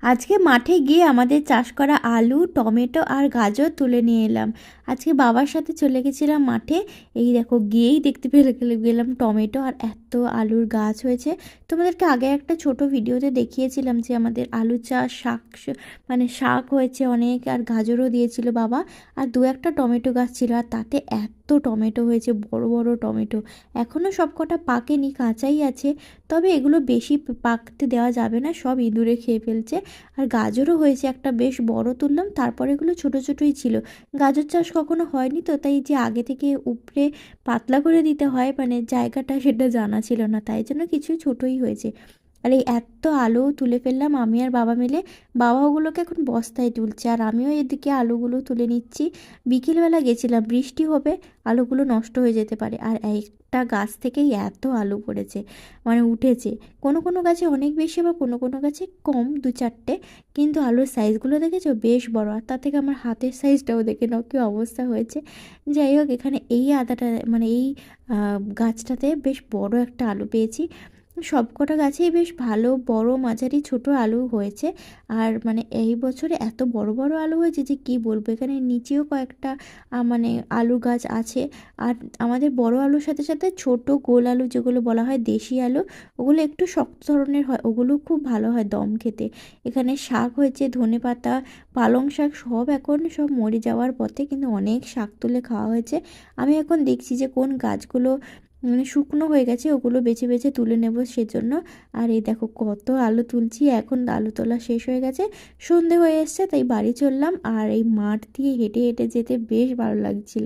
আজকে মাঠে গিয়ে আমাদের চাষ করা আলু, টমেটো আর গাজর তুলে নিয়ে এলাম। আজকে বাবার সাথে চলে গেছিলাম মাঠে। এই দেখো গিয়েই দেখতে পেলে গেলাম টমেটো আর এত আলুর গাছ হয়েছে। তোমাদেরকে আগে একটা ছোট ভিডিওতে দেখিয়েছিলাম যে আমাদের আলু চাষ, মানে শাক হয়েছে অনেক, আর গাজরও দিয়েছিল বাবা। আর দু একটা টমেটো গাছ ছিল, আর তাতে এত টমেটো হয়েছে, বড় বড় টমেটো। এখনও সব কটা পাকেনি, কাঁচাই আছে। তবে এগুলো বেশি পাকতে দেওয়া যাবে না, সব ইঁদুরে খেয়ে ফেলছে। আর গাজরও হয়েছে, একটা বেশ বড় তুললাম, তারপরে এগুলো ছোট ছোটই ছিল। গাজর চাষ কখনো হয়নি তো, তাই যে আগে থেকে উপরে পাতলা করে দিতে হয় মানে জায়গাটা, সেটা জানা ছিল না, তাই জন্য কিছু ছোটই হয়েছে। আর এই এত আলু তুলে ফেললাম আমি আর বাবা মিলে। বাবা ওগুলোকে এখন বস্তায় তুলছে, আর আমিও এদিকে আলুগুলো তুলে নিচ্ছি। বিকেলবেলা গেছিলাম, বৃষ্টি হবে, আলুগুলো নষ্ট হয়ে যেতে পারে। আর একটা গাছ থেকেই এত আলু পড়েছে, মানে উঠেছে। কোনো কোনো গাছে অনেক বেশি, আবার কোনো কোনো গাছে কম, দু চারটে। কিন্তু আলুর সাইজগুলো দেখেছো, বেশ বড়। আর তার থেকে আমার হাতের সাইজটাও দেখে নাও কী অবস্থা হয়েছে। যাই হোক, এখানে এই আদাটা মানে এই গাছটাতে বেশ বড় একটা আলু পেয়েছি। সব কটা গাছেই বেশ ভালো বড়, মাঝারি, ছোট আলু হয়েছে। আর মানে এই বছরে এত বড় বড় আলু হয়েছে যে কি বলবো। এখানে নিচেও কয়েকটা মানে আলু গাছ আছে। আর আমাদের বড় আলুর সাথে সাথে ছোট গোল আলু, যেগুলো বলা হয় দেশি আলু, ওগুলো একটু শক্ত ধরনের হয়, ওগুলো খুব ভালো হয় দম খেতে। এখানে শাক হয়েছে, ধনেপাতা, পালং শাক, সব এখন সব মরে যাওয়ার পথে, কিন্তু অনেক শাক তুলে খাওয়া হয়েছে। আমি এখন দেখছি যে কোন গাছগুলো মানে শুকনো হয়ে গেছে, ওগুলো বেছে বেছে তুলে নেব সেজন্য। আর এই দেখো কত আলু তুলছি, এখন আলু তোলা শেষ হয়ে গেছে, সন্ধে হয়ে এসছে, তাই বাড়ি চললাম। আর এই মাঠ দিয়ে হেঁটে হেঁটে যেতে বেশ ভালো লাগছিল।